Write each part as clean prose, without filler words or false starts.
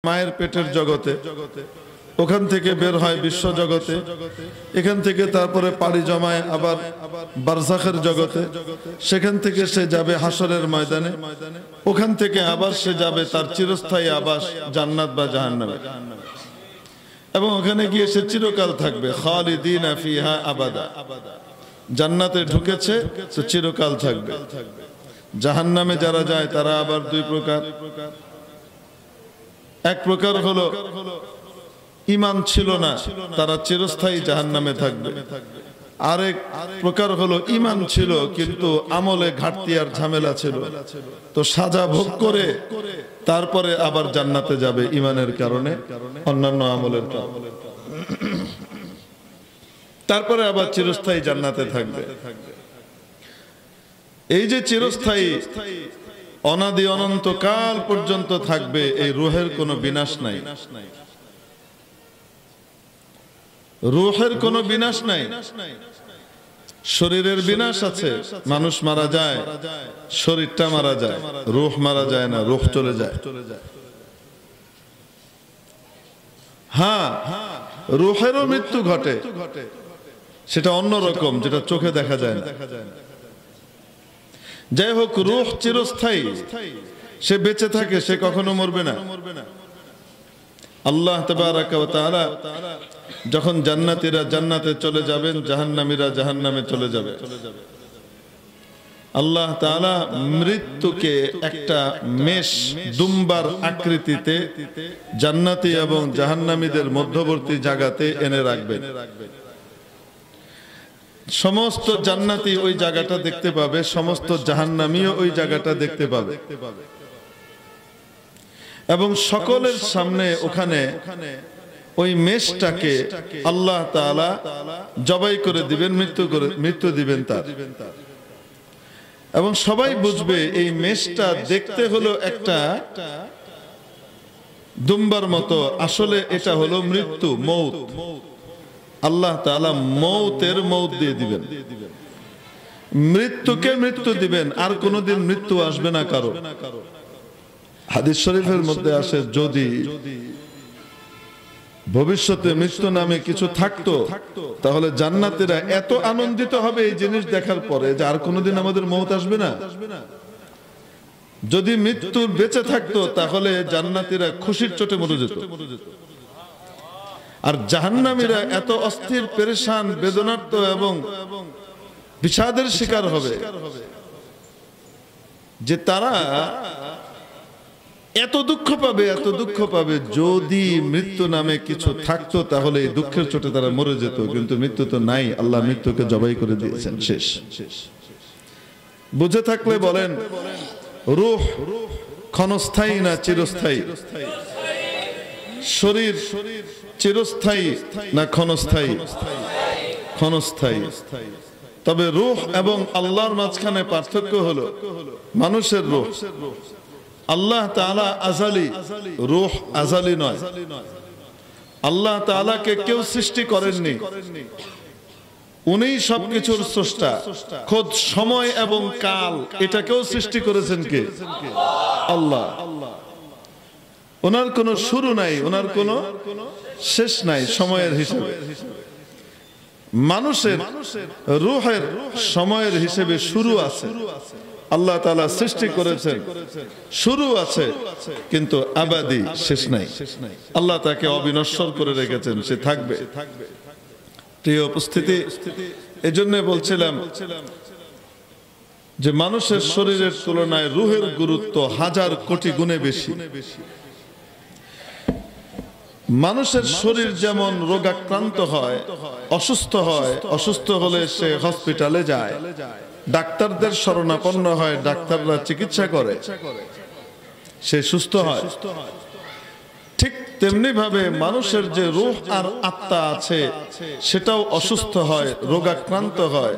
মায়ের পেটের জগতে, ওখান থেকে বের হয় বিশ্ব জগতে, এখান থেকে তারপরে পাড়ি জমায় আবার বারজাখের জগতে, সেখান থেকে সে যাবে হাসরের ময়দানে, ওখান থেকে আবার সে যাবে তার চিরস্থায়ী আবাস জান্নাত বা জাহান্নামে, এবং ওখানে গিয়ে সে চিরকাল থাকবে। খালিদিনা ফিহা আবাদা, জান্নাতে ঢুকেছে তো চিরকাল থাকবে। জাহান্নামে যারা যায় তারা আবার দুই প্রকার। এক প্রকার হলো ঈমান ছিল না, তারা চিরস্থায়ী জাহান্নামে থাকবে। আরেক প্রকার হলো ঈমান ছিল কিন্তু আমলে ঘাটতি আর ঝামেলা ছিল, তো সাজা ভোগ করে তারপরে আবার জান্নাতে যাবে ঈমানের কারণে, অন্যান্য আমলের কারণে, তারপরে আবার চিরস্থায়ী জান্নাতে থাকবে। এই যে চিরস্থায়ী অনাদি অনন্ত কাল পর্যন্ত থাকবে, এই রূহের কোনো বিনাশ নাই, রূহের কোনো বিনাশ নাই। শরীরের বিনাশ আছে, মানুষ মারা যায়, শরীরটা মারা যায়, রূহ মারা যায় না, রূহ চলে যায়। হ্যাঁ, রূহেরও মৃত্যু ঘটে, সেটা অন্যরকম, যেটা চোখে দেখা যায় না। যাই হোক, রূহ চিরস্থায়ী, সে বেঁচে থাকে, সে কখনো মরবে না। আল্লাহ তাবারাকা ওয়া তাআলা যখন জান্নাতীরা জান্নাতে চলে যাবেন, জাহান্নামীরা জাহান্নামে চলে যাবে, আল্লাহ তাআলা মৃত্যুকে একটা মেষ দুম্বার আকৃতিতে জান্নাতি এবং জাহান্নামীদের মধ্যবর্তী জায়গাতে এনে রাখবেন। সমস্ত জান্নাতি ওই জায়গাটা দেখতে পাবে, সমস্ত জাহান্নামীও ওই জায়গাটা দেখতে পাবে, এবং সকলের সামনে ওখানে ওই মেষটাকে আল্লাহ তাআলা জবাই করে দিবেন, মৃত্যু দিবেন তার। এবং সবাই বুঝবে এই মেষটা দেখতে হলো একটা দুম্বার মতো, আসলে এটা হলো মৃত্যু, মৌত। আল্লাহ তাআলা মৌতের মৌত দিয়ে দিবেন, মৃত্যুকে মৃত্যু দিবেন, আর কোনোদিন মৃত্যু আসবে না কারো। হাদিস শরীফের মধ্যে আসে, যদি ভবিষ্যতে মৃত্যু নামে কিছু থাকতো তাহলে জান্নাতীরা এত আনন্দিত হবে এই জিনিস দেখার পরে যে আর কোনোদিন আমাদের মৌত আসবে না। যদি মৃত্যু বেঁচে থাকতো তাহলে জান্নাতীরা খুশির চোটে মরে যেত, আর জাহান্নামীরা এত অস্থির, পেরেশান, বেদনার্ত এবং বিষাদের শিকার হবে যে তারা এত দুঃখ পাবে, এত দুঃখ পাবে। যদি মৃত্যু নামে কিছু থাকতো তাহলে এই দুঃখের চোটে তারা মরে যেত, কিন্তু মৃত্যু তো নাই, আল্লাহ মৃত্যুকে জবাই করে দিয়েছেন, শেষ। বুঝে থাকলে বলেন, রূহ ক্ষণস্থায়ী না চিরস্থায়ী? শরীর চিরস্থায়ী না ক্ষণস্থায়ী? ক্ষণস্থায়ী। তবে রূহ এবং আল্লাহর মাঝখানে পার্থক্য হলো, মানুষের রূহ, আল্লাহ তাআলা আযালি, রূহ আযালি নয়। আল্লাহ তাআলাকে কেউ সৃষ্টি করেননি, উনিই সবকিছুর স্রষ্টা। খোদ সময় এবং কাল এটাকেও সৃষ্টি করেছেন কে? আল্লাহ। ওনার কোনো শুরু নাই, ওনার কোনো শেষ নাই সময়ের হিসাবে। মানুষের রূহের সময়ের হিসেবে শুরু আছে, আল্লাহ তাআলা সৃষ্টি করেছেন, শুরু আছে কিন্তু আবাদি, শেষ নাই। আল্লাহ তাকে অবিনশ্বর করে রেখেছেন, সে থাকবে। প্রিয় উপস্থিতি, এজন্য বলছিলাম যে মানুষের শরীরের তুলনায় রূহের গুরুত্ব হাজার কোটি গুণে বেশি। মানুষের শরীর যেমন রোগাক্রান্ত হয়, অসুস্থ হয়, অসুস্থ হলে সে হসপিটালে যায়, ডাক্তারদের শরণাপন্ন হয়, ডাক্তাররা চিকিৎসা করে, সে সুস্থ হয়। ঠিক তেমনি ভাবে মানুষের যে রূহ আর আত্মা আছে সেটাও অসুস্থ হয়, রোগাক্রান্ত হয়,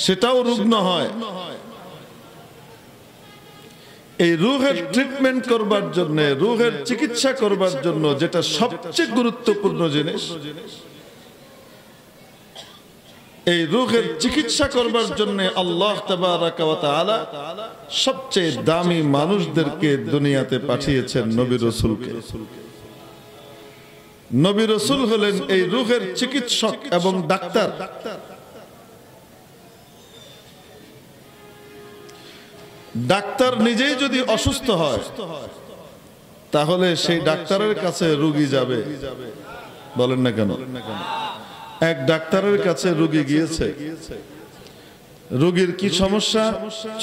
সেটাও রুগ্ন হয়। এই রূহের ট্রিটমেন্ট করবার জন্য, রূহের চিকিৎসা করবার জন্য যেটা সবচেয়ে গুরুত্বপূর্ণ জিনিস, এই রূহের চিকিৎসা করবার জন্য আল্লাহ তাবারাকা ওয়া তাআলা সবচেয়ে দামি মানুষদেরকে দুনিয়াতে পাঠিয়েছেন, নবী রাসূলকে। নবী রাসূল হলেন এই রূহের চিকিৎসক এবং ডাক্তার। ডাক্তার নিজেই যদি অসুস্থ হয় তাহলে সেই ডাক্তারের কাছে রোগী যাবে, বলেন না কেন? এক ডাক্তারের কাছে রোগী গিয়েছে, রোগীর কি সমস্যা?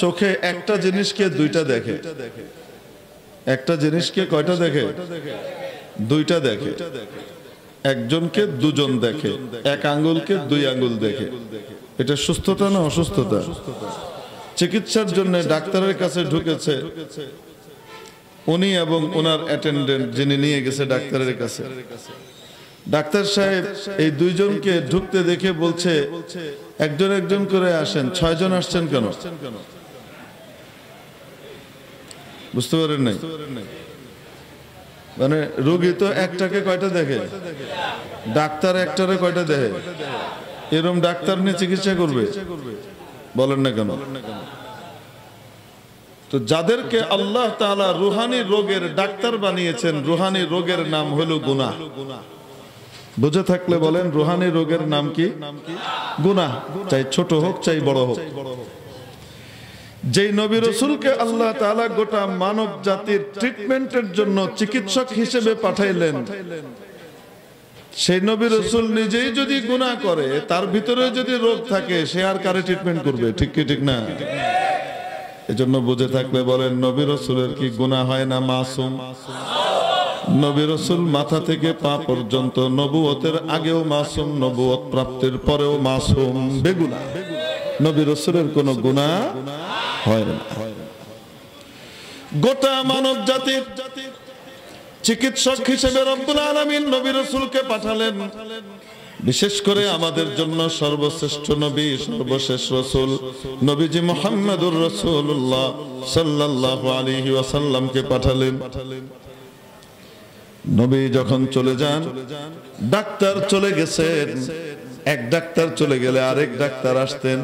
চোখে একটা জিনিসকে দুইটা দেখে। একটা জিনিসকে কয়টা দেখে? দুইটা দেখে। একজনকে দুজন দেখে, এক আঙ্গুলকে দুই আঙ্গুল দেখে। এটা সুস্থতা না অসুস্থতা? চিকিৎসার জন্য ডাক্তারের কাছে ঢুকেছে উনি এবং ওনার অ্যাটেন্ডেন্ট যিনি নিয়ে গেছে ডাক্তারের কাছে। ডাক্তার সাহেব এই দুইজনকে ঢুকতে দেখে বলছে, একজন একজন করে আসেন। 6 জন আসছেন কেন? বুঝতে পারেন নাই? মানে রোগী তো একটাকে কয়টা দেখে, ডাক্তার একটারে কয়টা দেখে? এরকম ডাক্তার নিয়ে চিকিৎসা করবে, বলেন না কেন? তো যাদেরকে আল্লাহ তাআলা রুহানি রোগের ডাক্তার বানিয়েছেন, রুহানি রোগের নাম হলো গুনাহ। বুঝে থাকলে বলেন, রুহানি রোগের নাম কি? গুনাহ, চাই ছোট হোক চাই বড় হোক। যেই নবী রাসূলকে আল্লাহ তাআলা গোটা মানব জাতির ট্রিটমেন্টের জন্য চিকিৎসক হিসেবে পাঠাইলেন, সেই নবী রাসূল নিজেই যদি গুনাহ করে, তার ভিতরে যদি রোগ থাকে, সে আর কারে ট্রিটমেন্ট করবে? ঠিক কি ঠিক না? এজন্য বুঝে থাকলে বলেন, নবী রাসূলের কি গুনাহ হয় না? মাসুম। নবী রাসূল মাথা থেকে পা পর্যন্ত নবুয়তের আগেও মাসুম, নবুয়ত প্রাপ্তির পরেও মাসুম, বেগুনাহ। নবী রাসূলের কোনো গুনাহ হয় না। গোটা মানব জাতির চিকিৎসক হিসেবে রব্বুল আলামিন নবী রাসূলকে পাঠালেন। বিশেষ করে আমাদের জন্য সর্বশ্রেষ্ঠ নবী, সর্বশেষ রাসূল নবীজি মুহাম্মদুর রাসূলুল্লাহ সাল্লাল্লাহু আলাইহি ওয়াসাল্লামকে পাঠালেন। নবী যখন চলে যান, ডাক্তার চলে গেছেন, এক ডাক্তার চলে গেলে আরেক ডাক্তার আসতেন।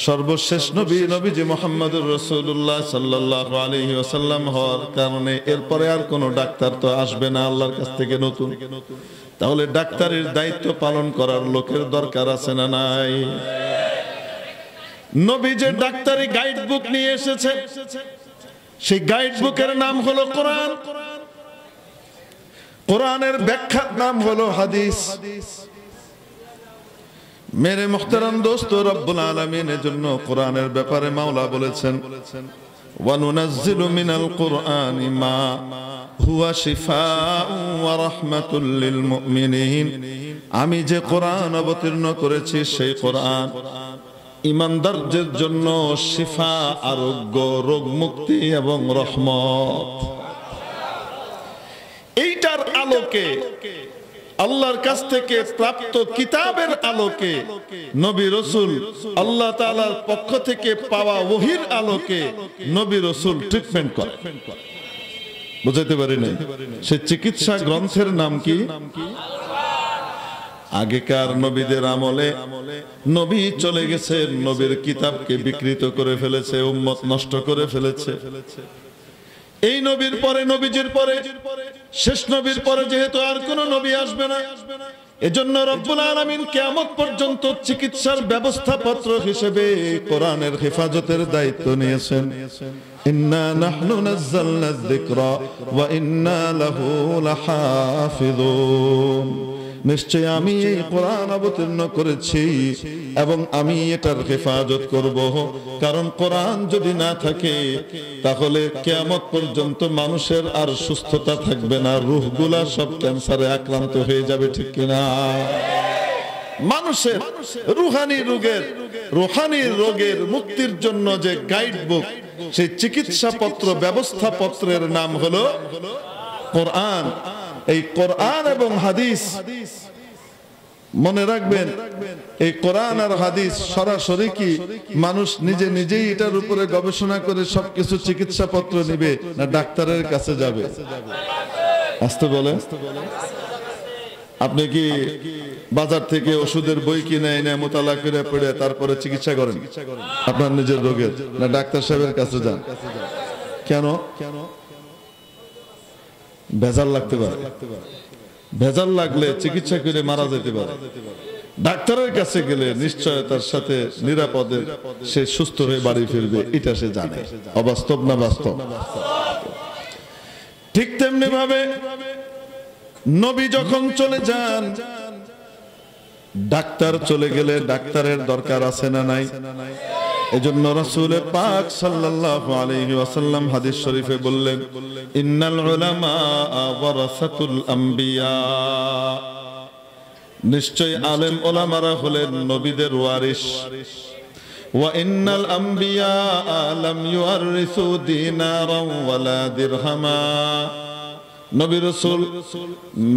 সর্বশেষ নবী নবীজি মুহাম্মদুর রাসূলুল্লাহ সাল্লাল্লাহু আলাইহি ওয়াসাল্লাম হওয়ার কারণে এরপরে আর কোনো ডাক্তার তো আসবে না আল্লাহর কাছ থেকে নতুন। তাহলে ডাক্তারের দায়িত্ব পালন করার লোকের দরকার আছে না নাই? নবী যে ডাক্তারি গাইড বুক নিয়ে এসেছে, সেই গাইড বুকের নাম হলো কোরআন। কোরআনের ব্যাখ্যার নাম হলো হাদিস। মেরে মুহতারাম দোস্ত, রব্বুল আলামিনের জন্য কোরআনের ব্যাপারে মাওলা বলেছেন, ওয়া নুনাজ্জিলু মিনাল কুরআনি মা হুয়া শিফাউ ওয়া রাহমাতুল লিল মুমিনিন। আমি যে কোরআন অবতীর্ণ করেছি, সেই কোরআন ঈমানদারদের জন্য শিফা, আরোগ্য, রোগ মুক্তি এবং রহমত। এইটার আলোকে, আল্লাহর কাছ থেকে প্রাপ্ত কিতাবের আলোকে, নবী রাসূল আল্লাহ তাআলার পক্ষ থেকে পাওয়া ওহীর আলোকে নবী রাসূল ট্রিটমেন্ট করে। বুঝাইতে পারি নাই? সে চিকিৎসা গ্রন্থের নাম কি? আগেকার নবীদের আমলে নবী চলে গেছেন, নবীর কিতাবকে বিকৃত করে ফেলেছে, উম্মত নষ্ট করে ফেলেছে। এই নবীর পরে, নবীজির পরে, শেষ নবীর পরে যেহেতু আর কোন নবী আসবে না, এজন্য রব্বুল আলামিন কিয়ামত পর্যন্ত চিকিৎসার ব্যবস্থাপত্র হিসেবে কোরআনের হেফাজতের দায়িত্ব নিয়েছেন। ইন্না নাহনু নাযালনা যিকরা ওয়া ইন্না লাহু লাহাফিযুন। নিশ্চয় আমি এই কোরআন অবতীর্ণ করেছি এবং আমি এটার হেফাজত করব। কারণ কোরআন যদি না থাকে তাহলে কিয়ামত পর্যন্ত মানুষের আর সুস্থতা থাকবে না, রূহগুলা সব ক্যান্সারে আক্রান্ত হয়ে যাবে। ঠিক কিনা? মানুষের রুহানি রোগের মুক্তির জন্য যে গাইড বুক, সেই চিকিৎসাপত্র ব্যবস্থাপত্রের নাম হলো কোরআন। এই কোরআন এবং হাদিস, মনে রাখবেন, এই কোরআন আর হাদিস সরাসরি কি মানুষ নিজে নিজেই এটার উপরে গবেষণা করে সবকিছু চিকিৎসাপত্র নিবে, না ডাক্তারের কাছে যাবে? আসতে বলে। আপনি কি বাজার থেকে ওষুধের বই কিনে এনে মোতালা করে পড়ে তারপরে চিকিৎসা করেন আপনার নিজের রোগের, না ডাক্তার সাহেবের কাছে যান? কেন? ভেজাল লাগতে পারে, ভেজাল লাগলে চিকিৎসা করে মারা যেতে পারে। ডাক্তারের কাছে গেলে নিশ্চয়তার সাথে নিরাপদে সে সুস্থ হয়ে বাড়ি ফিরবে, এটা সে জানে। অবাস্তব না বাস্তব? ঠিক তেমনি ভাবে নবী যখন চলে যান, ডাক্তার চলে গেলে ডাক্তারের দরকার আছে না নাই? এজন্য রাসূল পাক সাল্লাল্লাহু আলাইহি ওয়াসাল্লাম হাদিস শরীফে বললেন, ইন্নাল উলামা ওয়ারাসাতুল আম্বিয়া, নিশ্চয় আলেম ওলামারা হলেন নবীদের ওয়ারিস। ওয়া ইন্নাল আম্বিয়া লাম ইউয়ারিসু দিনারাও ওয়ালা দিরহামা, নবী রাসূল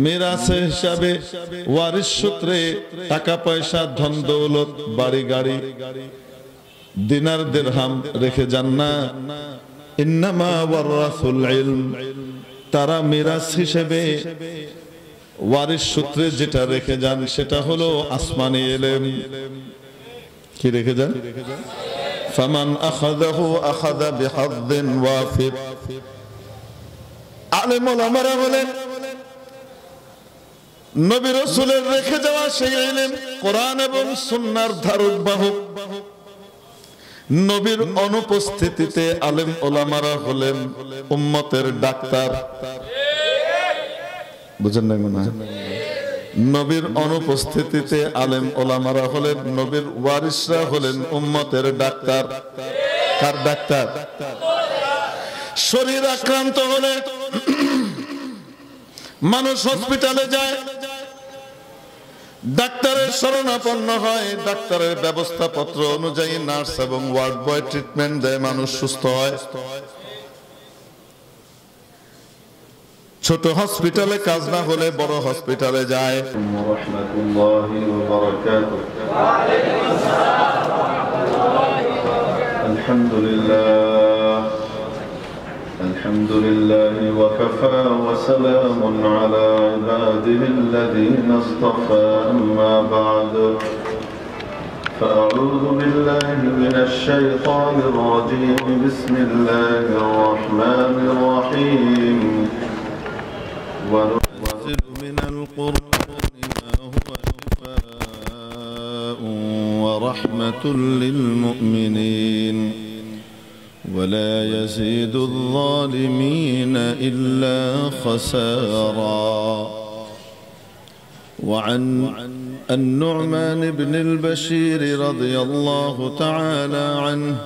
মিরাস হিসাবে ওয়ারিস সূত্রে টাকা পয়সা ধন দৌলত বাড়ি গাড়ি দিনার দিরহাম রেখে যান না। ইন্নামা ওয়ারাসুল ইলম, তারা মিরাস হিসেবে ওয়ারিস সূত্রে যেটা রেখে যান সেটা হলো আসমানি ইলম। কি রেখে যান? ফামান আখাযাহু আখাযা বিহাযযিন ওয়াফির। আলেম ওলামারা বলেন নবী রাসূলের রেখে যাওয়া সেই ইলম কোরআন এবং সুন্নাহর ধারক বাহক। নবীর অনুপস্থিতিতে আলেম ওলামারা হলেন উম্মতের ডাক্তার। বুঝেন না মনে হয়? নবীর অনুপস্থিতিতে আলেম ওলামারা হলেন নবীর ওয়ারিসরা হলেন উম্মতের ডাক্তার। কার ডাক্তার? শরীর আক্রান্ত হলে মানুষ হসপিটালে যায়, ডাক্তারের শরণাপন্ন হয়, ডাক্তারের ব্যবস্থাপত্র অনুযায়ী নার্স এবং ওয়ার্ড বয় ট্রিটমেন্ট দেয়, মানুষ সুস্থ হয়। ছোট হসপিটালে কাজ না হলে বড় হসপিটালে যায়। الحمد لله وكفى وسلام على عباده الذين اصطفى أما بعد فأعوذ بالله من الشيطان الرجيم بسم الله الرحمن الرحيم وننزل من القرآن ما هو شفاء ورحمة للمؤمنين ولا يزيد الظالمين إلا خسارا. وعن النعمان بن البشير رضي الله تعالى عنه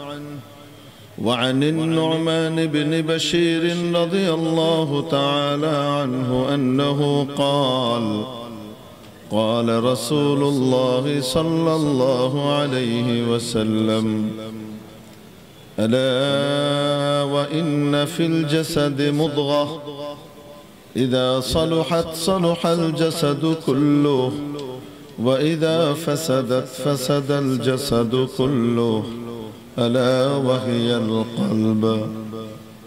وعن النعمان بن بشير رضي الله تعالى عنه أنه قال رسول الله صلى الله عليه وسلم ألا وإن في الجسد مضغة إذا صلحت صلح الجسد كله وإذا فسدت فسد الجسد كله ألا وهي القلب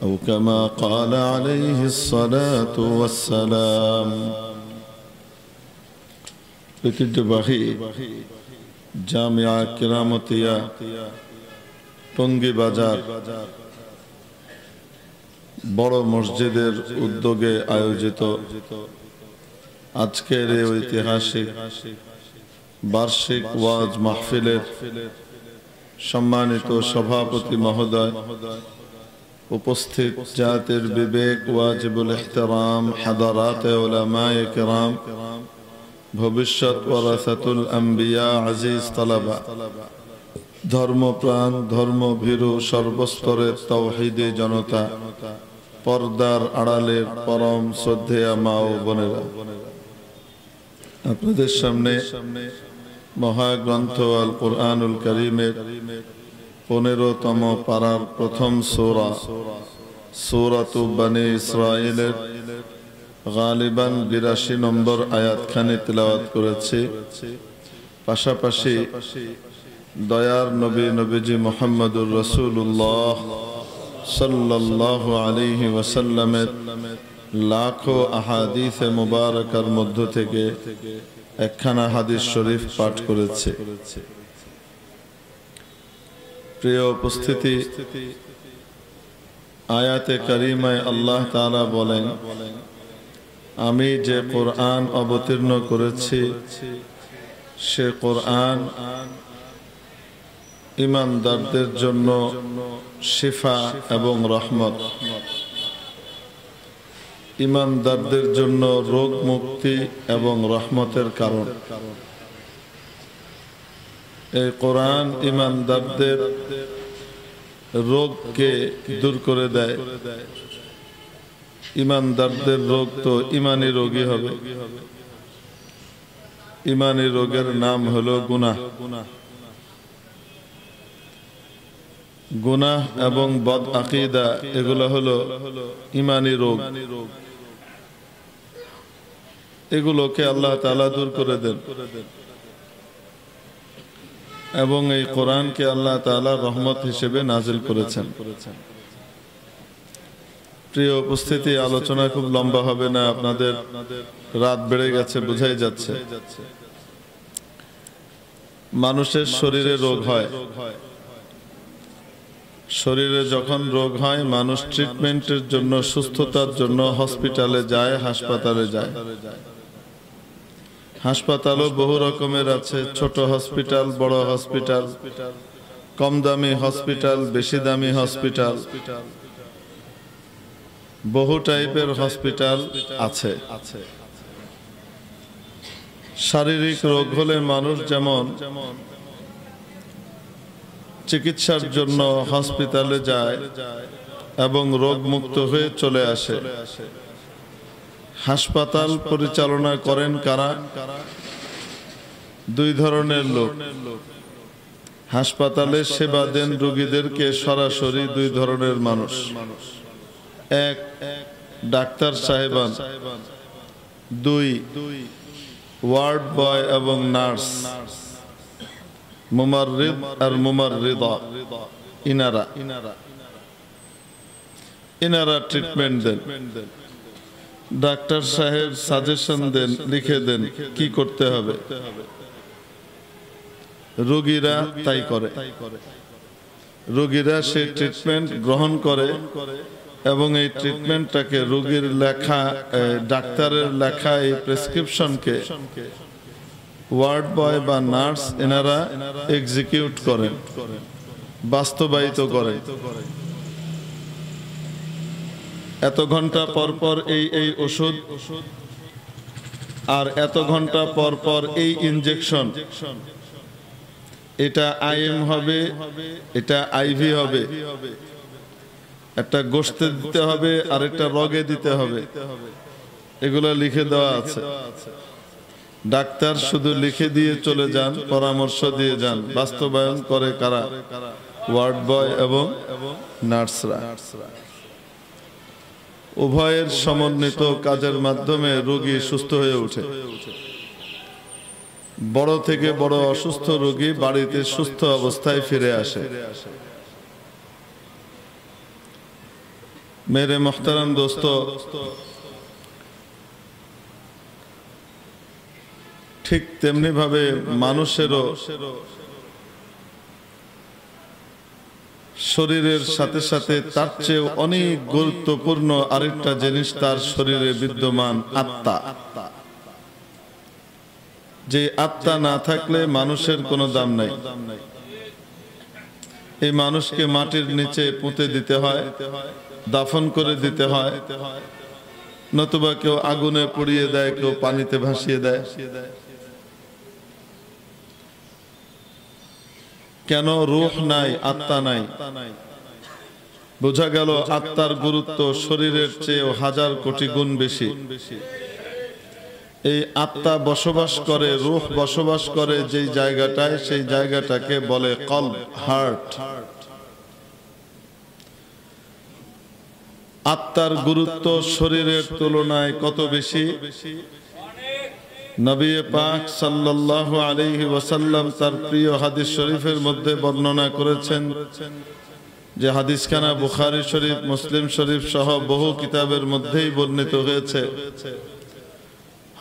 أو كما قال عليه الصلاة والسلام. ঐতিহ্যবাহী জামিয়া কিরামতিয়া টঙ্গী বাজার বড় মসজিদের উদ্যোগে আয়োজিত আজকের এই ঐতিহাসিক বার্ষিক ওয়াজ মাহফিলের সম্মানিত সভাপতি মহোদয়, উপস্থিত জাতির বিবেক ওয়াজিবুল ইহতিরাম হাদারাতে উলামায়ে কিরাম, ভবিষ্যৎ ওয়ারাসাতুল আম্বিয়া, আজিজ তালাবা, ধর্মপ্রাণ ধর্মভীরু সর্বস্তরের তাওহীদি জনতা, পর্দার আড়ালের পরম শ্রদ্ধেয়া মা ও বোনেরা, আপনাদের সামনে মহাগ্রন্থ আল কুরআনুল কারীমের 15তম পারার প্রথম সূরা সূরাতু বনী ইসরাঈলের গালিবান 82 নম্বর আয়াতখানি তিলাওয়াত করেছি। পাশাপাশি দয়ার নবী নবীজি মুহাম্মদুর রাসূলুল্লাহ সাল্লাল্লাহু আলাইহি ওয়াসাল্লামের লাখো আহাদিসে মুবারাকার মধ্য থেকে একখানা হাদিস শরীফ পাঠ করেছে। প্রিয় উপস্থিতি, আয়াতে কারিমায় আল্লাহ তাআলা বলেন, আমি যে কোরআন অবতীর্ণ করেছি সে কোরআন ঈমানদারদের জন্য শিফা এবং রহমত, ঈমানদারদের জন্য রোগ মুক্তি এবং রহমতের কারণ। এই কোরআন ঈমানদারদের রোগকে দূর করে দেয়। ঈমানদারদের রোগ তো ঈমানি রোগী হবে। ঈমানি রোগের নাম হলো গুনাহ। গুনাহ এবং বদ আকীদা এগুলো হলো ঈমানি রোগ। এগুলোকে আল্লাহ তাআলা দূর করে দেন এবং এই কোরআনকে আল্লাহ তাআলা রহমত হিসেবে নাজিল করেছেন। প্রিয় উপস্থিতি, আলোচনা খুব লম্বা হবে না, আপনাদের রাত বেড়ে গেছে বোঝাই যাচ্ছে। মানুষের শরীরে রোগ হয়, শরীরে যখন রোগ হয় মানুষ ট্রিটমেন্টের জন্য, সুস্থতার জন্য হসপিটালে যায়, হাসপাতালে যায়। হাসপাতালও বহু রকমের আছে, ছোট হসপিটাল, বড় হসপিটাল, কম দামি হসপিটাল, বেশি দামি হসপিটাল, বহু টাইপের হসপিটাল আছে। শারীরিক রোগ হলে মানুষ যেমন চিকিৎসার জন্য হসপিটালে যায় এবং রোগ মুক্ত হয়ে চলে আসে। হাসপাতাল পরিচালনা করেন কারা? দুই ধরনের লোক। হাসপাতালে সেবা দেন রোগীদেরকে সরাসরি দুই ধরনের মানুষ। এক, ডাক্তার সাহেবান। দুই, ওয়ার্ড বয় এবং নার্স, মুমাররিদ আর মুমাররিদা। ইনারা ট্রিটমেন্ট দেন। ডাক্তার সাহেব সাজেশন দেন, লিখে দেন কি করতে হবে, রোগীরা তাই করে। রোগীরা সেই ট্রিটমেন্ট গ্রহণ করে এবং এই ট্রিটমেন্টটাকে রোগীর লেখা, ডাক্তারের লেখা এই প্রেসক্রিপশনকে ওয়ার্ড বয় বা নার্স এনারা এক্সিকিউট করেন, বাস্তবায়িত করেন। এত ঘন্টা পর পর এই ওষুধ, আর এত ঘন্টা পর পর এই ইনজেকশন। এটা আইএম হবে, এটা আইভি হবে, একটা গোশতে দিতে হবে আর একটা রগে দিতে হবে। এগুলো লিখে দেওয়া আছে। ডাক্তার শুধু লিখে দিয়ে চলে যান, পরামর্শ দিয়ে যান। বাস্তবায়ন করে কারা? ওয়ার্ড বয় এবং নার্সরা। উভয়ের সমন্বিত কাজের মাধ্যমে রোগী সুস্থ হয়ে ওঠে। বড় থেকে বড় অসুস্থ রোগী বাড়িতে সুস্থ অবস্থায় ফিরে আসে। মেরে মোহতারাম দোস্ত, ঠিক তেমনি ভাবে মানুষেরও শরীরের সাথে সাথে তার চেয়ে অনেক গুরুত্বপূর্ণ আরেকটা জিনিস তার শরীরে বিদ্যমান, আত্মা। যে আত্মা না থাকলে মানুষের কোনো দাম নাই। এই মানুষকে মাটির নিচে পুঁতে দিতে হয়, দাফন করে দিতে হয়, নতুবা কেউ আগুনে পুড়িয়ে দেয়, কেউ পানিতে ভাসিয়ে দেয়। কেন? রূহ নাই, আত্মা নাই। বোঝা গেল আত্মার গুরুত্ব শরীরের চেয়ে 1000 কোটি গুণ বেশি। এই আত্মা বসবাস করে, রূহ বসবাস করে যেই জায়গাটায়, সেই জায়গাটাকে বলে কলব, হার্ট। আত্মার গুরুত্ব শরীরের তুলনায় কত বেশি? নবী পাক সাল্লাল্লাহু আলাইহি ওয়াসাল্লাম তার প্রিয় হাদিস শরীফের মধ্যে বর্ণনা করেছেন, যে হাদিসখানা বুখারী শরীফ, মুসলিম শরীফ সহ বহু কিতাবের মধ্যেই বর্ণিত হয়েছে।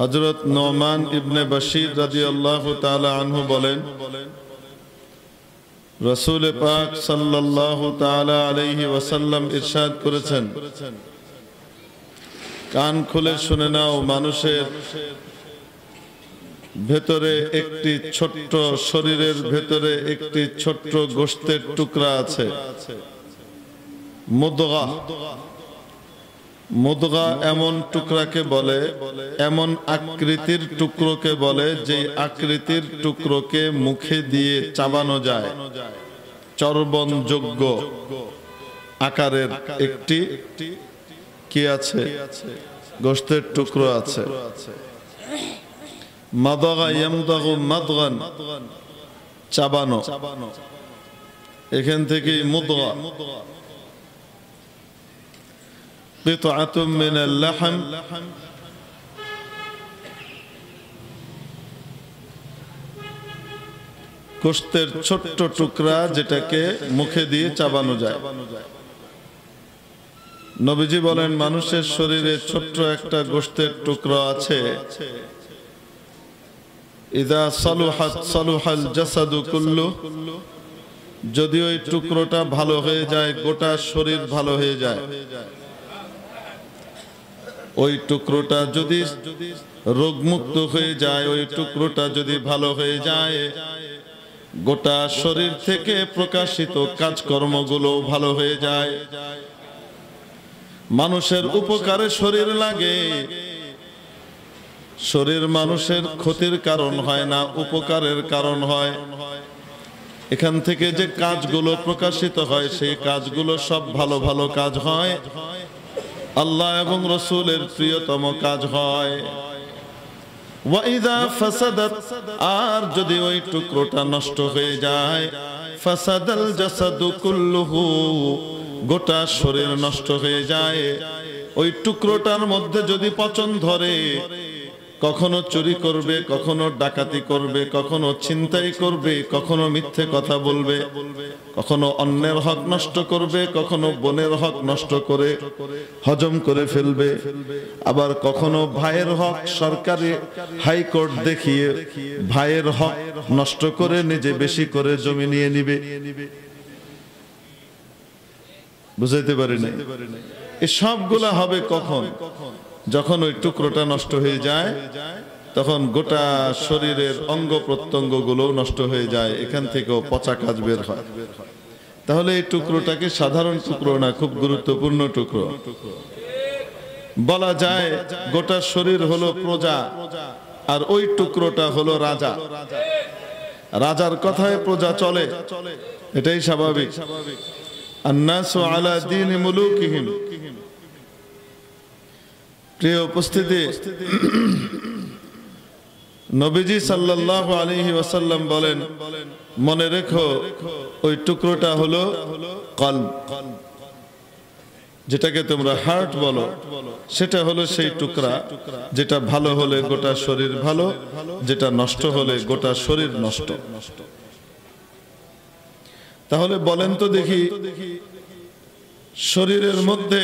হযরত নোমান ইবনে বশীর রাদিয়াল্লাহু তাআলা আনহু বলেন, রাসূল পাক সাল্লাল্লাহু তাআলা আলাইহি ওয়াসাল্লাম ইরশাদ করেছেন, কান খুলে শুনে নাও, মানুষের ভেতরে একটি ছোট্ট, শরীরের ভেতরে একটি ছোট্ট গোশতের টুকরা আছে, মুদগা। মুদগা এমন টুকরাকে বলে, এমন আকৃতির টুকরোকে বলে যে আকৃতির টুকরোকে মুখে দিয়ে চাবানো যায়। চর্বণযোগ্য আকারের একটি কি আছে, গোশতের টুকরো আছে। মাদগা ইয়ামদাগু মাদগান, চাবানো, এখান থেকে মুদগা। কিতআতুম মিনাল লাহম, গোশতের ছোট্ট টুকরা যেটাকে মুখে দিয়ে চাবানো যায়। নবীজি বলেন, মানুষের শরীরে ছোট্ট একটা গোশতের টুকরা আছে, ইদা সালুহাত সালুহাল জাসাদু কুল্লু, যদি ওই টুকরোটা ভালো হয়ে যায় গোটা শরীর ভালো হয়ে যায়। ওই টুকরোটা যদি রোগমুক্ত হয়ে যায়, ওই টুকরোটা যদি ভালো হয়ে যায়, গোটা শরীর থেকে প্রকাশিত কাজকর্মগুলো ভালো হয়ে যায়। মানুষের উপকারে শরীর লাগে, শরীর মানুষের ক্ষতির কারণ হয় না, উপকারের কারণ হয়। এখান থেকে যে কাজগুলো প্রকাশিত হয় সেই কাজগুলো সব ভালো ভালো কাজ হয়, আল্লাহ এবং রাসূলের প্রিয়তম কাজ হয়। ওয়াইদা ফাসাদাত, আর যদি ওই টুকরোটা নষ্ট হয়ে যায়, ফাসাদাল জাসাদু কুল্লুহু, গোটা শরীর নষ্ট হয়ে যায়। ওই টুকরোটার মধ্যে যদি পচন ধরে, কখনো চুরি করবে, কখনো ডাকাতি করবে, কখনো ছিনতাই করবে, কখনো মিথ্যে কথা বলবে, কখনো অন্যের হক নষ্ট করবে, কখনো বোনের হক নষ্ট করে হজম করে ফেলবে, আবার কখনো ভাইয়ের হক সরকারি হাইকোর্ট দেখিয়ে ভাইয়ের হক নষ্ট করে নিজে বেশি করে জমি নিয়ে নিবে। বুঝাইতে পারি না? এই সবগুলা হবে কখন? যখন ওই টুকরোটা নষ্ট হয়ে যায়, তখন গোটা শরীরের অঙ্গ প্রত্যঙ্গ গুলো নষ্ট হয়ে যায়, এখান থেকেও পচা কাজ বের হয়। তাহলে এই টুকরোটাকে সাধারণ টুকরো না, খুব গুরুত্বপূর্ণ টুকরো। বলা যায় গোটা শরীর হলো প্রজা, আর ওই টুকরোটা হলো রাজা। রাজার কথায় প্রজা চলে, এটাই স্বাভাবিক। আন্নাসু আলা দীনি মুলুকিহিম। প্রিয় উপস্থিতি, নবীজি সাল্লাল্লাহু আলাইহি ওয়াসাল্লাম বলেন, মনে রেখো ওই টুকরোটা হলো কলব, যেটাকে তোমরা হার্ট বলো, সেটা হলো সেই টুকরা যেটা ভালো হলে গোটা শরীর ভালো, যেটা নষ্ট হলে গোটা শরীর নষ্ট। তাহলে বলেন তো দেখি, শরীরের মধ্যে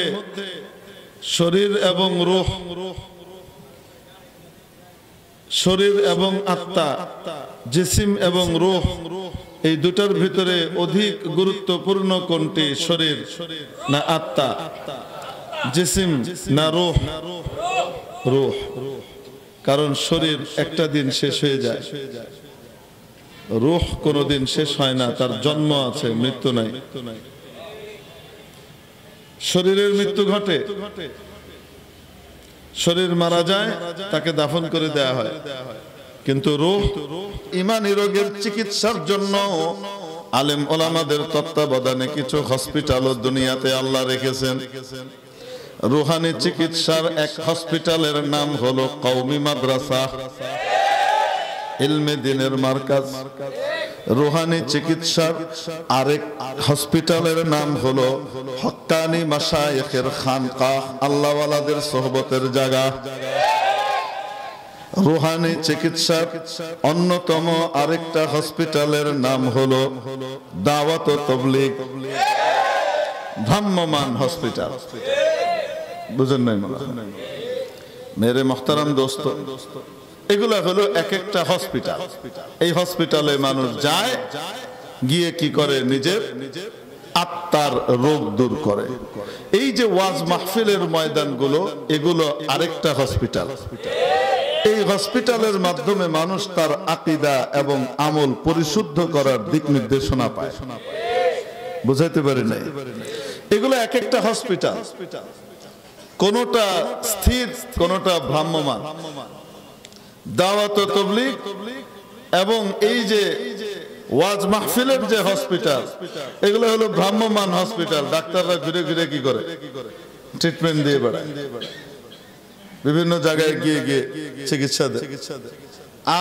শরীর এবং রূহ, শরীর এবং আত্মা, জিসিম এবং রূহ, এই দুটার ভিতরে অধিক গুরুত্বপূর্ণ কোনটি? শরীর না আত্মা? জিসিম না রূহ? রূহ। কারণ শরীর একটা দিন শেষ হয়ে যায়, রূহ কোনোদিন শেষ হয় না, তার জন্ম আছে, মৃত্যু নাই। শরীরের মৃত্যু ঘটে, শরীর মারা যায়, তাকে দাফন করে দেয়া হয়, কিন্তু রূহ ঈমানি রোগের চিকিৎসার জন্য আলেম ওলামাদের তত্ত্বাবধানে কিছু হসপিটাল দুনিয়াতে আল্লাহ রেখেছেন। রুহানি চিকিৎসার এক হসপিটালের নাম হলো কওমি মাদ্রাসা, ইলমে দ্বীনের মার্কাজ। রুহানি চিকিৎসার আরেক হসপিটালের নাম হলো হক্কানি মাশায়েখের খানকাহ, আল্লাহওয়ালাদের সোহবতের জায়গা। রুহানি চিকিৎসার অন্যতম আরেকটা হসপিটালের নাম হলো দাওয়াত ও তাবলীগ। ভ্রাম্যমান হসপিটাল। বুঝেন নাই মনে হয়? মেরে মোহতারাম দোস্ত, এগুলা হলো এক একটা হসপিটাল। এই হসপিটালে মানুষ যায়, গিয়ে কি করে? নিজের আত্মার রোগ দূর করে। এই যে ওয়াজ মাহফিলের ময়দানগুলো, এগুলো আরেকটা হসপিটাল। এই হসপিটালের মাধ্যমে মানুষ তার আকীদা এবং আমল পরিশুদ্ধ করার দিক নির্দেশনা পায়। বুঝাইতে পারি নাই? এগুলো এক একটা হসপিটাল, কোনটা স্থির, কোনটা ভ্রাম্যমান। দাওয়াত ও তাবলীগ এবং এই যে ওয়াজ মাহফিলের যে হসপিটাল, এগুলো হলো ভ্রাম্যমান হসপিটাল। ডাক্তাররা ঘুরে ঘুরে কি করে? ট্রিটমেন্ট দিয়ে বেড়ায়, বিভিন্ন জায়গায় গিয়ে গিয়ে চিকিৎসা দেয়।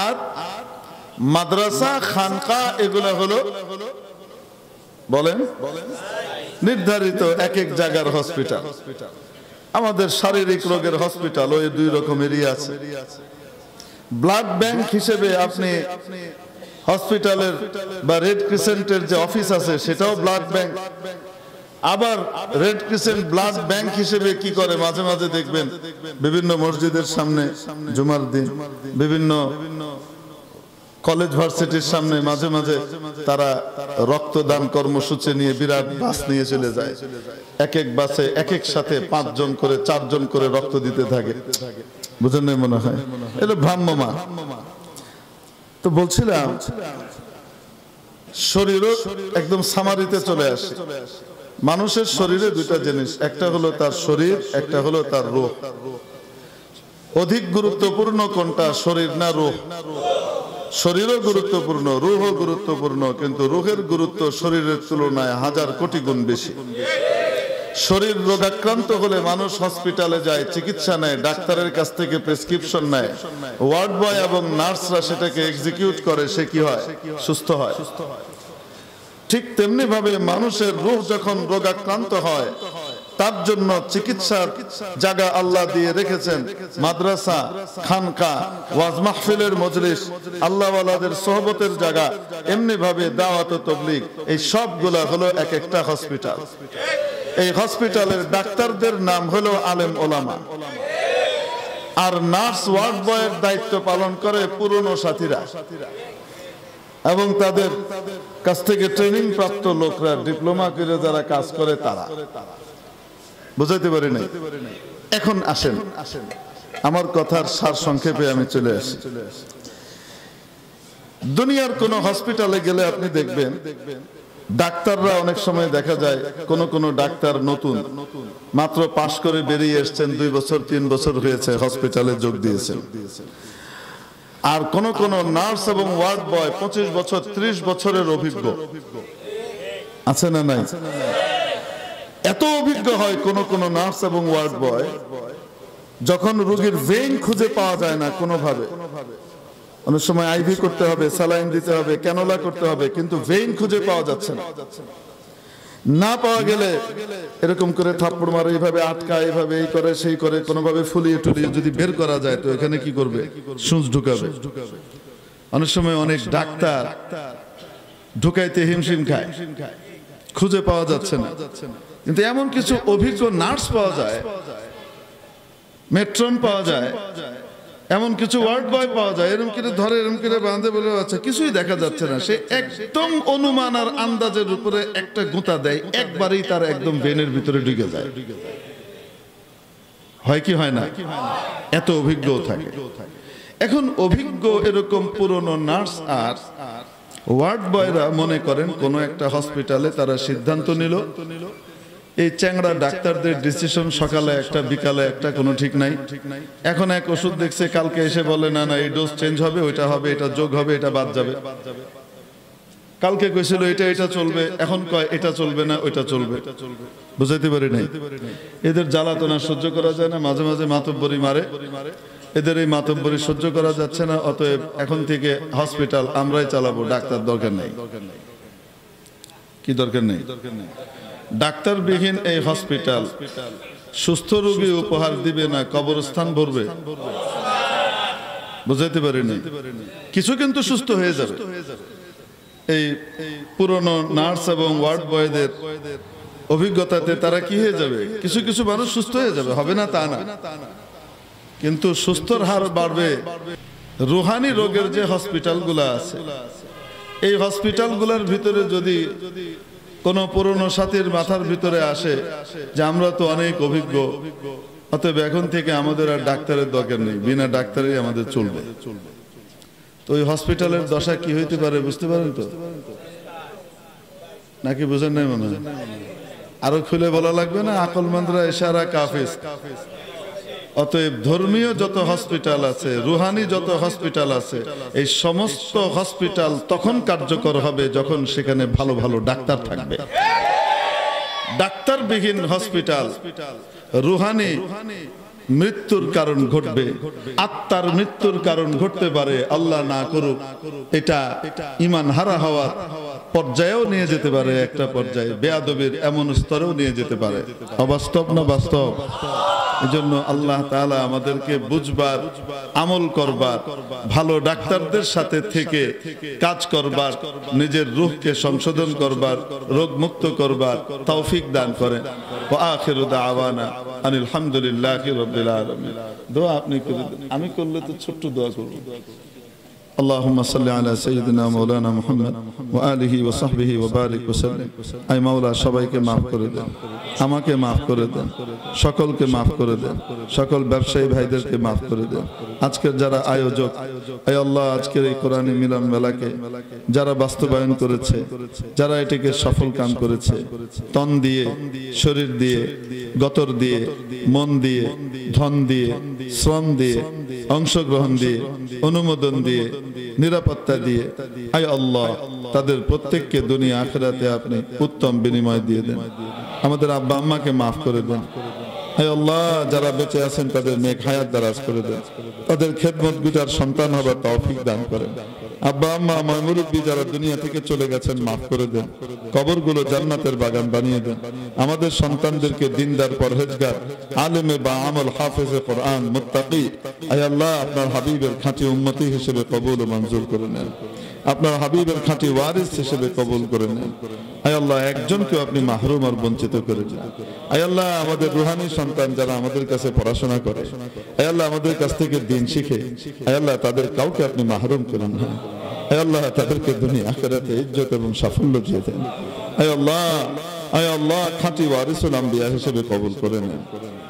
আর মাদ্রাসা, খানকা, এগুলো হলো বলেন নির্ধারিত এক এক জায়গার হসপিটাল। আমাদের শারীরিক রোগের হসপিটাল ওই দুই রকমেরই আছে। ব্লাড ব্যাংক হিসেবে আপনি হসপিটালের বা রেড ক্রিসেন্টের যে অফিস আছে সেটাও ব্লাড ব্যাংক। আবার রেড ক্রিসেন্ট ব্লাড ব্যাংক হিসেবে কি করে? মাঝে মাঝে দেখবেন বিভিন্ন মসজিদের সামনে জুমার দিন, বিভিন্ন কলেজ ভার্সিটির সামনে মাঝে মাঝে তারা রক্তদান কর্মসূচি নিয়ে বিরাট বাস নিয়ে চলে যায়। এক এক বাসে এক এক সাথে 5 জন করে 4 জন করে রক্ত দিতে থাকে। বুঝেন না মনে হয়? এটা ভ্রাম্যমান। তো বলছিলাম শরীরও একদম সামারিতে চলে আসে। মানুষের শরীরে দুইটা জিনিস, একটা হলো তার শরীর, একটা হলো তার রূহ। অধিক গুরুত্বপূর্ণ কোনটা? শরীর না রূহ? শরীরও গুরুত্বপূর্ণ, রূহও গুরুত্বপূর্ণ, কিন্তু রূহের গুরুত্ব শরীরের তুলনায় 1000 কোটি গুণ বেশি। শরীর রোগাক্রান্ত হলে মানুষ হসপিটালে যায়, চিকিৎসা নেয়, ডাক্তারের কাছ থেকে প্রেসক্রিপশন নেয়, ওয়ার্ড বয় এবং নার্সরা সেটাকে এক্সিকিউট করে, সে কি হয়? সুস্থ হয়। ঠিক তেমনি ভাবে মানুষের রূহ যখন রোগাক্রান্ত হয়, তার জন্য চিকিৎসার জায়গা আল্লাহ দিয়ে রেখেছেন মাদ্রাসা, খানকা, ওয়াজ মাহফিলের মজলিস, আল্লাহওয়ালাদের সোহবতের জায়গা। এমনি ভাবে দাওয়াত ও তাবলীগ, এই সবগুলা হলো এক একটা হসপিটাল। এই হসপিটালের ডাক্তারদের নাম হলো আলেম ওলামা, আর নার্স, ওয়ার্ড বয়ের দায়িত্ব পালন করে পুরনো সাথীরা এবং তাদের কাছ থেকে ট্রেনিং প্রাপ্ত লোকরা, ডিপ্লোমা করে যারা কাজ করে তারা। বুঝাইতে পারি নাই? এখন আসেন আমার কথার সার সংক্ষেপে আমি চলে আসি। দুনিয়ার কোন হসপিটালে গেলে আপনি দেখবেন ডাক্তাররা অনেক সময় দেখা যায় কোন ডাক্তার নতুন, মাত্র পাশ করে বেরিয়ে এসেছেন, 2 বছর 3 বছর হয়েছে হসপিটালে যোগ দিয়েছেন। আর কোন নার্স এবং ওয়ার্ড বয় 25 বছর 30 বছরের অভিজ্ঞ আছে না নাই? এত অভিজ্ঞ হয় কোন নার্স এবং ওয়ার্ড বয়, যখন রোগীর ভেইন খুঁজে পাওয়া যায় না কোনোভাবে, অনেক সময় আইভি করতে হবে, স্যালাইন দিতে হবে, ক্যানোলা করতে হবে, কিন্তু ভেইন খুঁজে পাওয়া যাচ্ছে না। না পাওয়া গেলে এরকম করে থাপ্পড় মারে, এইভাবে আটকায়, এইভাবে এই করে সেই করে, কোনোভাবে ফুলিয়ে টুলিয়ে যদি বের করা যায় তো এখানে কি করবে? সূচ ঢুকাবে। অনেক সময় অনেক ডাক্তার ঢুকাইতে হিমশিম খায়, খুঁজে পাওয়া যাচ্ছে না। কিন্তু এমন কিছু অভিজ্ঞ নার্স পাওয়া যায়, মেট্রন পাওয়া যায়, এমন কিছু ওয়ার্ড বয় পাওয়া যায়, এরকম করে ধরে, এরকম করে বাঁধে, বলে আচ্ছা কিছুই দেখা যাচ্ছে না, সে একদম অনুমান আর আন্দাজের উপরে একটা গুঁতা দেয়, একবারেই তার একদম ভেনের ভিতরে ঢুকে যায়। হয় কি হয় না? এত অভিজ্ঞ থাকে। এখন অভিজ্ঞ এরকম পুরনো নার্স আর ওয়ার্ড বয়রা মনে করেন কোন একটা হসপিটালে তারা সিদ্ধান্ত নিল, এই চ্যাংড়া ডাক্তারদের ডিসিশন সকালে একটা বিকালে একটা, কোনো ঠিক নাই। এখন এক ওষুধ দেখছে, কালকে এসে বলে না না এই ডোজ চেঞ্জ হবে, ওইটা হবে, এটা যোগ হবে, এটা বাদ যাবে। কালকে কইছিল এটা চলবে, এখন কয় এটা চলবে না, ওইটা চলবে। বুঝাইতে পারি নাই? এদের জ্বালাতনা সহ্য করা যায় না, মাঝে মাঝে মাতব্বরি মারে। এদের এই মাতব্বরি সহ্য করা যাচ্ছে না, অতএব এখন থেকে হসপিটাল আমরাই চালাবো, ডাক্তার দরকার নেই। কি দরকার নেই? ডাক্তারবিহীন এই হসপিটাল সুস্থ রোগী উপহার দিবে না, কবরস্থান ভরবে। বুঝাইতে পারিনি? কিছু কিন্তু সুস্থ হয়ে যাবে। এই পুরনো নার্স এবং ওয়ার্ড বয়দের অভিজ্ঞতাতে তারা কি হয়ে যাবে, কিছু কিছু মানুষ সুস্থ হয়ে যাবে, হবে না তা না, কিন্তু সুস্থর হার বাড়বে। রুহানি রোগের যে হসপিটালগুলো আছে, এই হসপিটালগুলোর ভিতরে যদি কোন পুরনো সাথীর মাথার ভিতরে আসে যে আমরা তো অনেক অভিজ্ঞ, অতএব এখন থেকে আমাদের আর ডাক্তারের দরকার নেই, বিনা ডাক্তারেই আমাদের চলবে, তো ওই হসপিটালের দশা কি হইতে পারে বুঝতে পারেন তো? নাকি বুঝেন নাই মনে হয়? আরো খুলে বলা লাগবে না? আকলমন্দরা ইশারা কাফিস। অতএব ধর্মীয় যত হসপিটাল আছে, রুহানি যত হসপিটাল আছে, এই সমস্ত হসপিটাল তখন কার্যকর হবে যখন সেখানে ভালো ভালো ডাক্তার থাকবে। ডাক্তারবিহীন হসপিটাল রুহানি মৃত্যুর কারণ ঘটবে, আত্মার মৃত্যুর কারণ ঘটতে পারে, আল্লাহ না করুক। এটা ঈমান হারা হওয়ার পর্যায়েও নিয়ে যেতে পারে, একটা পর্যায়ে বেয়াদবির এমন স্তরেও নিয়ে যেতে পারে। অবাস্তব না বাস্তব? এজন্য আল্লাহ তাআলা আমাদেরকে বুঝবার, আমল করবার, ভালো ডাক্তারদের সাথে থেকে কাজ করবার, নিজের রূহকে সংশোধন করবার, রোগ মুক্ত করবার তৌফিক দান করেন। ওয়া আখিরু দাওয়ানা আনিল হামদুলিল্লাহি রাব্বিল আলামিন। দোয়া আপনি করে দেন, আমি করলে তো ছোট্ট দোয়া করব। اللهم صل على سيدنا مولانا محمد وآله وصحبه وبارك وسلم। আই মাওলা সবাইকে maaf করে দেন, আমাকে maaf করে দেন, সকলকে maaf করে দেন, সকল ব্যবসায়ী ভাইদেরকে maaf করে দেন। আজকের যারা আয়োজক, আয় আল্লাহ আজকের এই কোরআনী মিলন মেলাকে যারা বাস্তবায়ন করেছে, যারা এটাকে সফল কাম করেছে, তন দিয়ে, শরীর দিয়ে, গতর দিয়ে, মন দিয়ে, ধন দিয়ে, শ্রম দিয়ে, অংশগ্রহণ দিয়ে, অনুমোদন দিয়ে, নিরাপত্তা দিয়ে, আয় আল্লাহ তাদের প্রত্যেককে দুনিয়া আখিরাতে আপনি উত্তম বিনিময় দিয়ে দেন। আমাদের আব্বা আম্মাকে maaf করে দেন। আয় আল্লাহ যারা বেঁচে আছেন তাদের নেক হায়াত দারাজ করে দেন, তাদের খেদমত গুজার সন্তান হবার তৌফিক দান করেন। আব্বা আম্মা আমার মুরব্বী যারা দুনিয়া থেকে চলে গেছেন maaf করে দেন, কবরগুলো জান্নাতের বাগান বানিয়ে দেন। আমাদের সন্তানদেরকে দিনদার, পরহেজগার, আলেমে বা আমল, হাফেজে কোরআন, মুত্তাকি, আয় আল্লাহ আপনার হাবিবের খাঁটি উম্মতি হিসেবে কবুল ও মঞ্জুর করে নেন, আপনার হাবিবের খাঁটি ওয়ারিস হিসেবে কবুল করে নেন। আয় আল্লাহ একজনকেও আপনি মাহরুম আর বঞ্চিত করে দেন। আয় আল্লাহ আমাদের রুহানি সন্তান যারা আমাদের কাছে পড়াশোনা করে, আয় আল্লাহ আমাদের কাছ থেকে দ্বীন শিখে, আয় আল্লাহ তাদের কাউকে আপনি মাহরুম করেন না। আয় আল্লাহ তাদেরকে দুনিয়া আখিরাতে ইজ্জত এবং সাফল্য দিয়ে দেন। আয় আল্লাহ খাঁটি ওয়ারিসুল আম্বিয়া হিসেবে কবুল করে নেন।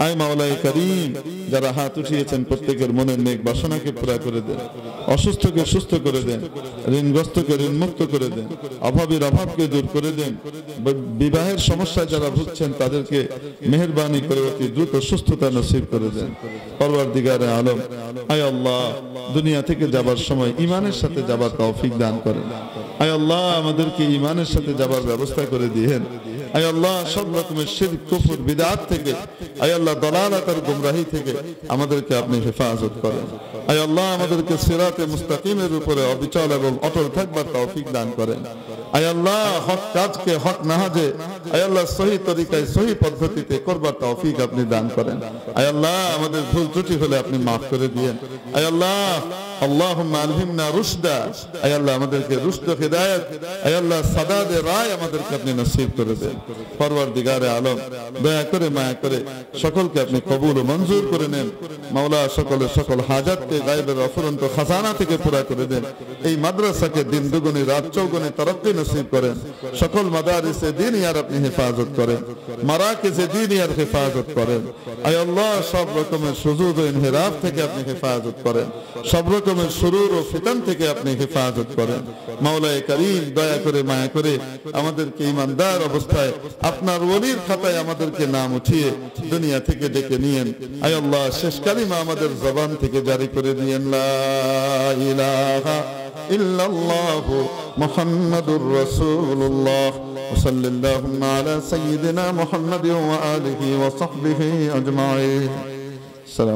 আয় মাওলাই করিম যারা হাত উঠিয়েছেন প্রত্যেকের মনের নেক বাসনাকে পুরা করে দেন, অসুস্থকে সুস্থ করে দেন, ঋণগ্রস্তকে ঋণ মুক্ত করে দেন, অভাবীর অভাবকে দূর করে দেন, বিবাহের সমস্যায় যারা ভুগছেন তাদেরকে মেহেরবানি করে অতি দ্রুত সুস্থতা নসিব করে দেন। পরওয়ারদিগারে আলম আয় আল্লাহ দুনিয়া থেকে যাবার সময় ঈমানের সাথে যাবার তৌফিক দান করেন। আয় আল্লাহ আমাদেরকে ঈমানের সাথে যাবার ব্যবস্থা করে দিয়েন। আয় আল্লাহ সব রকমের শিরক, কুফর, বিদআত থেকে, আয় আল্লাহ দালালাত আর গুমরাহি থেকে আমাদেরকে আপনি হেফাজত করেন। আয় আল্লাহ আমাদেরকে সিরাতে মুস্তাকিমের উপরে অবিচল এবং অটল থাকবার তৌফিক দান করেন। আয় আল্লাহ হক কাজকে হক নাহাজে, আয় আল্লাহ সহি তরিকায় সহি পদ্ধতিতে করবার তৌফিক আপনি দান করেন। আয় আল্লাহ আমাদের ভুল ত্রুটি হলে আপনি মাফ করে দিয়েন। আয় আল্লাহ আল্লাহুম্মা আলহিমনা রুশদা, আয় আল্লাহ আমাদেরকে রুশদ ও হিদায়াত, আয় আল্লাহ সাদাদে রায় আমাদেরকে আপনি নসিব করে দেন। পরওয়ারদিগারে আলম দয়া করে মায়া করে সকলকে আপনি কবুল ও মঞ্জুর করে নেন। মাওলা সকলের সকল হাজাতকে গায়বের অফুরন্ত খাজানা থেকে পুরা করে দেন। এই মাদ্রাসাকে দিন দুগুণে রাত চৌগুণে তরক্কি নসিব করেন। সকল মাদারিসে দিনিয়ার আপনি হেফাজত করেন, মারাকিজে দিনিয়ার হেফাজত করেন। আয় আল্লাহ সব রকমের সুজুদ ও ইনহিরাফ থেকে আপনি হেফাজত করেন, সব রকমের শুরুর ও ফিতান থেকে আপনি হেফাজত করেন। মাওলায়ে কারীম দয়া করে মায়া করে আমাদেরকে ঈমানদার অবস্থায় আপনার ওলির খাতায় আমাদেরকে নাম উঠিয়ে দুনিয়া থেকে ডেকে নিয়েন। আয় আল্লাহ শেষ কালিমা আমাদের জবান থেকে জারি করে দিয়েন, লা ইলাহা ইল্লাল্লাহু মুহাম্মাদুর রাসূলুল্লাহ। সাল্লাল্লাহু আলা সাইয়্যিদিনা মুহাম্মাদিন ওয়া আলিহি ওয়া সাহবিহি আজমাইন।